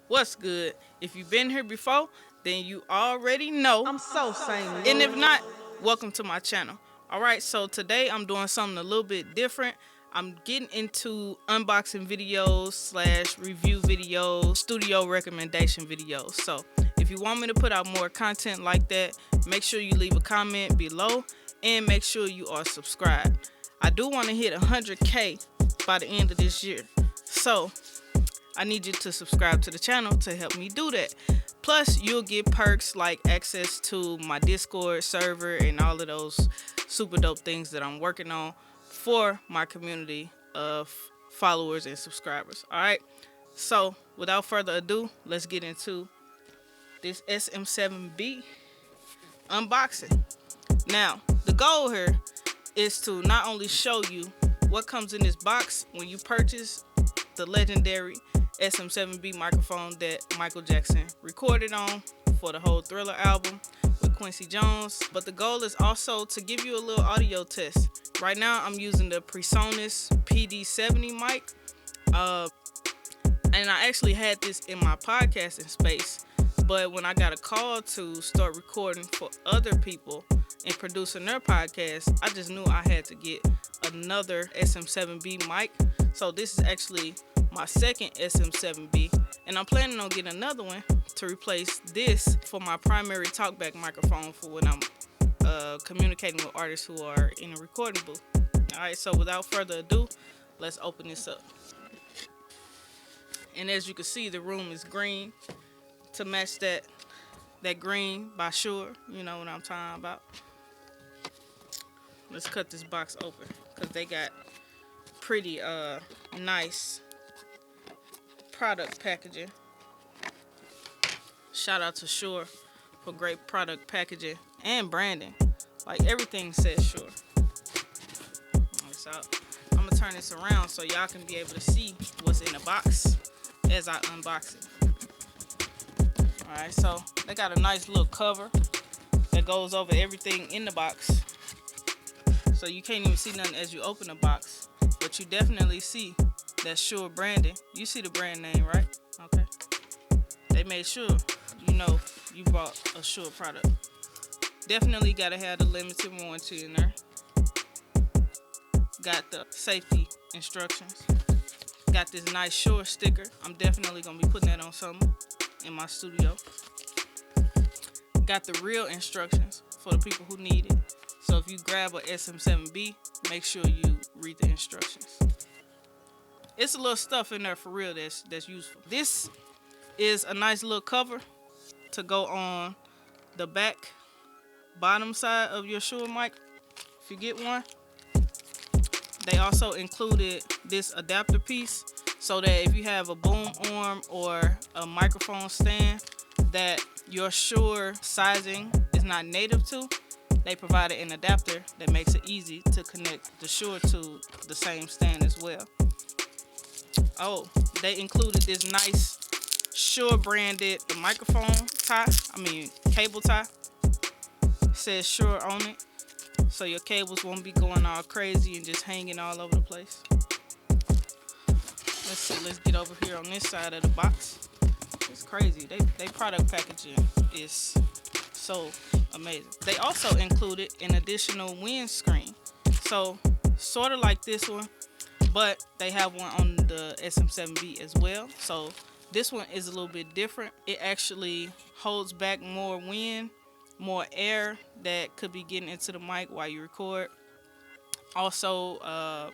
What's good? If you've been here before, then you already know. I'm so sane. And if not, welcome to my channel. Alright, so today I'm doing something a little bit different. I'm getting into unboxing videos slash review videos, studio recommendation videos. So if you want me to put out more content like that, make sure you leave a comment below and make sure you are subscribed. I do want to hit 100K by the end of this year. So I need you to subscribe to the channel to help me do that. Plus, you'll get perks like access to my Discord server and all of those super dope things that I'm working on for my community of followers and subscribers. All right. So, without further ado, let's get into this SM7B unboxing. Now, the goal here is to not only show you what comes in this box when you purchase the legendary SM7B microphone that Michael Jackson recorded on for the whole Thriller album with Quincy Jones, but the goal is also to give you a little audio test. Right now I'm using the PreSonus PD70 mic, and I actually had this in my podcasting space, but when I got a call to start recording for other people and producing their podcast, I just knew I had to get another SM7B mic. So this is actually my second SM7B, and I'm planning on getting another one to replace this for my primary talkback microphone for when I'm communicating with artists who are in a recording booth. Alright, so without further ado, let's open this up. And as you can see, the room is green to match that green by Shure. You know what I'm talking about. Let's cut this box open because they got pretty nice product packaging. Shout out to Shure for great product packaging and branding. Like everything says Shure. So I'm gonna turn this around so y'all can be able to see what's in the box as I unbox it. Alright, so they got a nice little cover that goes over everything in the box. So you can't even see nothing as you open the box, but you definitely see that Shure branding. You see the brand name, right? Okay. They made sure you know you bought a Shure product. Definitely gotta have the limited warranty in there. Got the safety instructions. Got this nice Shure sticker. I'm definitely gonna be putting that on something in my studio. Got the real instructions for the people who need it. So if you grab a SM7B, make sure you read the instructions. It's a little stuff in there for real that's useful. This is a nice little cover to go on the back bottom side of your Shure mic if you get one. They also included this adapter piece so that if you have a boom arm or a microphone stand that your Shure sizing is not native to, they provided an adapter that makes it easy to connect the Shure to the same stand as well. Oh, they included this nice Shure branded microphone cable tie. It says Shure on it, so your cables won't be going all crazy and just hanging all over the place. Let's see, let's get over here on this side of the box. It's crazy. They product packaging is so amazing. They also included an additional windscreen. So sort of like this one, but they have one on the SM7B as well. So this one is a little bit different. It actually holds back more wind, more air that could be getting into the mic while you record. Also,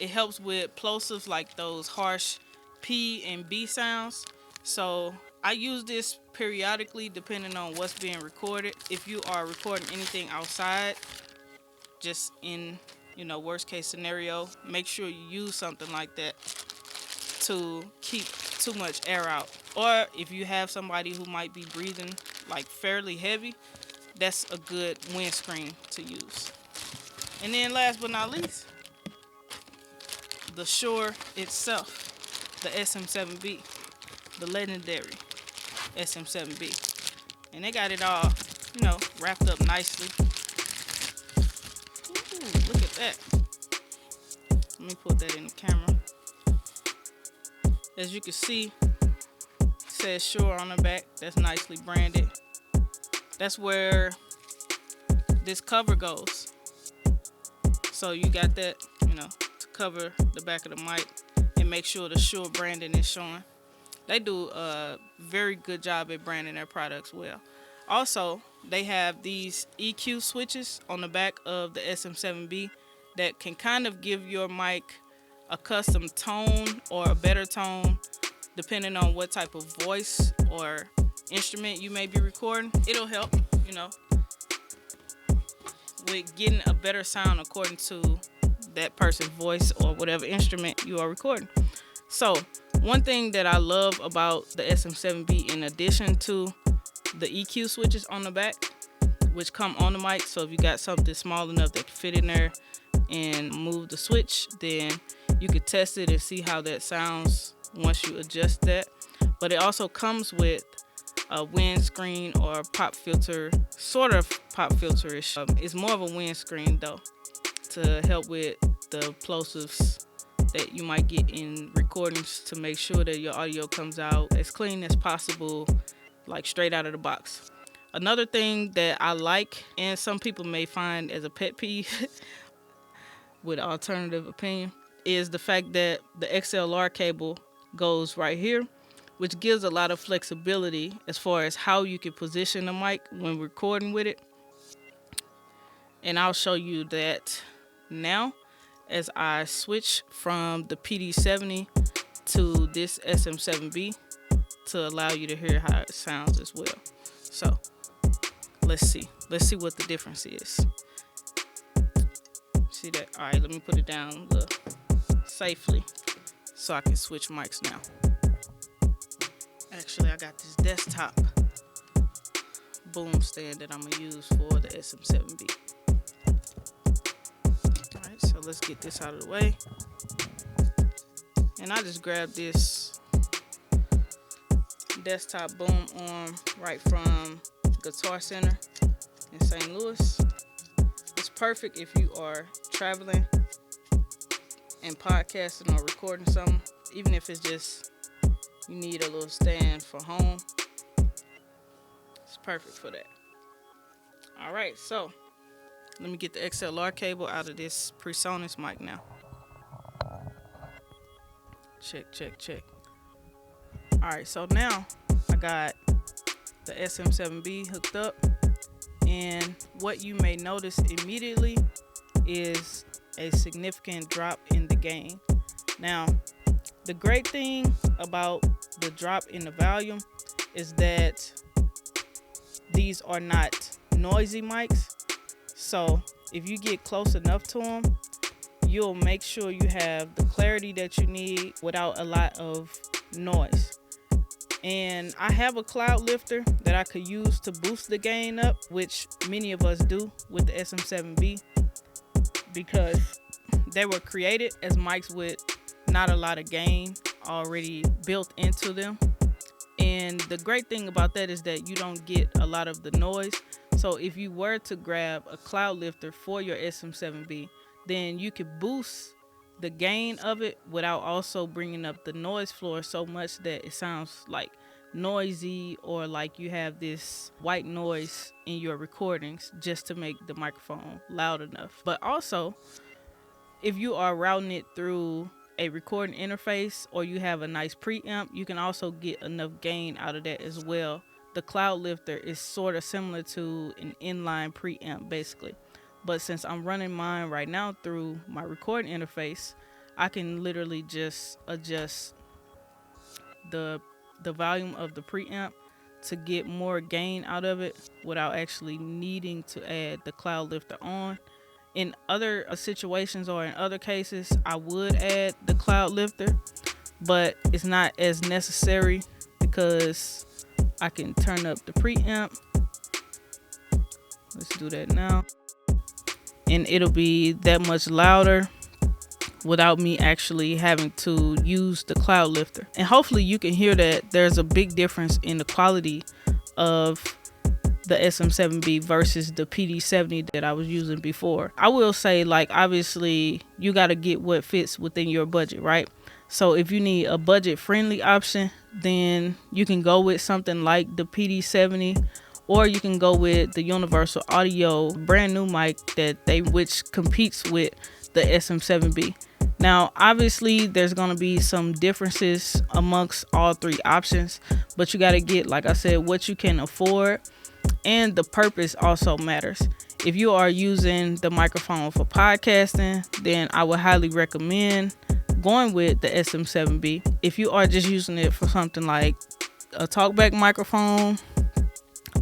it helps with plosives like those harsh P and B sounds. So I use this periodically depending on what's being recorded. If you are recording anything outside, just in worst case scenario, make sure you use something like that to keep too much air out. Or if you have somebody who might be breathing like fairly heavy, that's a good windscreen to use. And then last but not least, the Shure itself, the SM7B, the legendary SM7B. And they got it all, wrapped up nicely. Ooh, look at that. Let me put that in the camera. As you can see, says Shure on the back. That's nicely branded. That's where this cover goes. So you got that, to cover the back of the mic and make sure the Shure branding is showing. They do a very good job at branding their products well. Also, they have these EQ switches on the back of the SM7B that can kind of give your mic a custom tone or a better tone depending on what type of voice or instrument you may be recording. It'll help, with getting a better sound according to that person's voice or whatever instrument you are recording. So one thing that I love about the SM7B, in addition to the EQ switches on the back, which come on the mic, so if you got something small enough that can fit in there and move the switch, then you could test it and see how that sounds once you adjust that. But it also comes with a windscreen or pop filter, sort of pop filter-ish. It's more of a windscreen though, to help with the plosives that you might get in recordings, to make sure that your audio comes out as clean as possible, like straight out of the box. Another thing that I like, and some people may find as a pet peeve with alternative opinion, is the fact that the XLR cable goes right here, which gives a lot of flexibility as far as how you can position the mic when recording with it. And I'll show you that now as I switch from the PD70 to this SM7B to allow you to hear how it sounds as well. So let's see what the difference is. See that? All right, let me put it down a little safely so I can switch mics now. Actually, I got this desktop boom stand that I'm gonna use for the SM7B. Alright, so let's get this out of the way. And I just grabbed this desktop boom arm right from Guitar Center in St. Louis. It's perfect if you are traveling and podcasting or recording something, even if it's just you need a little stand for home. It's perfect for that. All right, so let me get the XLR cable out of this PreSonus mic now. Check, check, check. All right, so now I got the SM7B hooked up, and what you may notice immediately is a significant drop in the gain. Now, the great thing about the drop in the volume is that these are not noisy mics. So if you get close enough to them, you'll make sure you have the clarity that you need without a lot of noise. And I have a cloud lifter that I could use to boost the gain up, which many of us do with the SM7B, because they were created as mics with not a lot of gain already built into them. And the great thing about that is that you don't get a lot of the noise. So if you were to grab a cloud lifter for your SM7B, then you could boost the gain of it without also bringing up the noise floor so much that it sounds like noisy, or like you have this white noise in your recordings just to make the microphone loud enough. But also, if you are routing it through a recording interface or you have a nice preamp, you can also get enough gain out of that as well. The cloud lifter is sort of similar to an inline preamp basically, but since I'm running mine right now through my recording interface, I can literally just adjust the volume of the preamp to get more gain out of it without actually needing to add the cloud lifter on. In other situations or in other cases, I would add the cloud lifter, but it's not as necessary because I can turn up the preamp. Let's do that now. And it'll be that much louder without me actually having to use the cloud lifter. And hopefully you can hear that there's a big difference in the quality of the SM7B versus the PD70 that I was using before. I will say, like, obviously you got to get what fits within your budget, right? So if you need a budget friendly option, then you can go with something like the PD70, or you can go with the Universal Audio brand new mic which competes with the SM7B. Now, obviously, there's going to be some differences amongst all three options, but you got to get, like I said, what you can afford, and the purpose also matters. If you are using the microphone for podcasting, then I would highly recommend going with the SM7B. If you are just using it for something like a talkback microphone,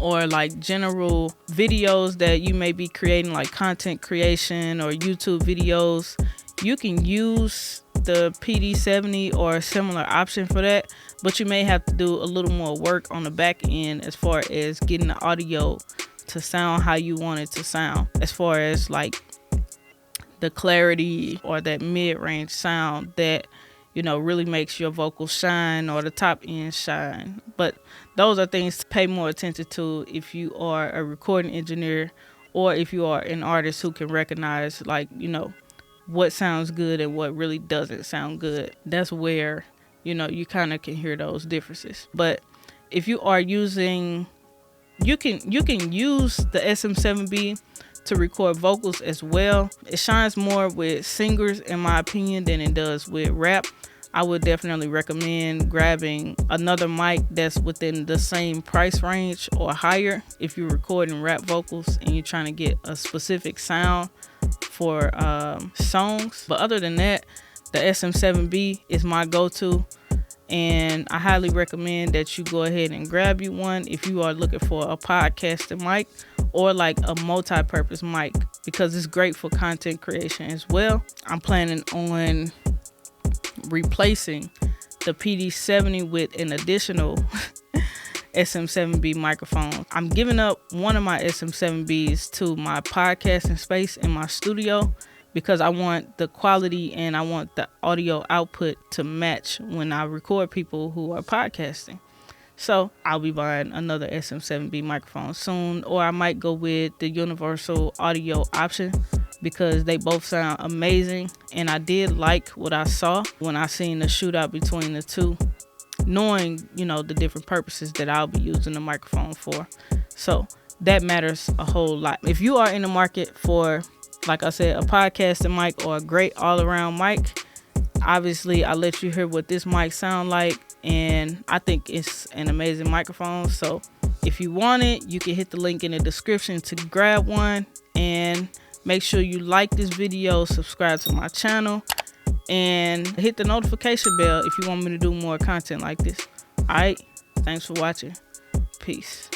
or like general videos that you may be creating, like content creation or YouTube videos, you can use the PD70 or a similar option for that, but you may have to do a little more work on the back end as far as getting the audio to sound how you want it to sound, as far as like the clarity or that mid-range sound that, you know, really makes your vocals shine, or the top end shine. But those are things to pay more attention to if you are a recording engineer, or if you are an artist who can recognize, like, you know, what sounds good and what really doesn't sound good. That's where, you know, you kind of can hear those differences. But if you are using, you can use the SM7B to record vocals as well. It shines more with singers, in my opinion, than it does with rap. I would definitely recommend grabbing another mic that's within the same price range or higher if you're recording rap vocals and you're trying to get a specific sound for songs. But other than that, the SM7B is my go-to, and I highly recommend that you go ahead and grab you one if you are looking for a podcasting mic or like a multi-purpose mic, because it's great for content creation as well. I'm planning on replacing the PD70 with an additional SM7B microphone. I'm giving up one of my SM7Bs to my podcasting space in my studio, because I want the quality and I want the audio output to match when I record people who are podcasting. So I'll be buying another SM7B microphone soon, or I might go with the Universal Audio option, because they both sound amazing, and I did like what I saw when I seen the shootout between the two, knowing, you know, the different purposes that I'll be using the microphone for. So that matters a whole lot. If you are in the market for, like I said, a podcasting mic or a great all-around mic, obviously I let you hear what this mic sound like, and I think it's an amazing microphone. So if you want it, you can hit the link in the description to grab one, and make sure you like this video, subscribe to my channel, and hit the notification bell if you want me to do more content like this. Alright, thanks for watching. Peace.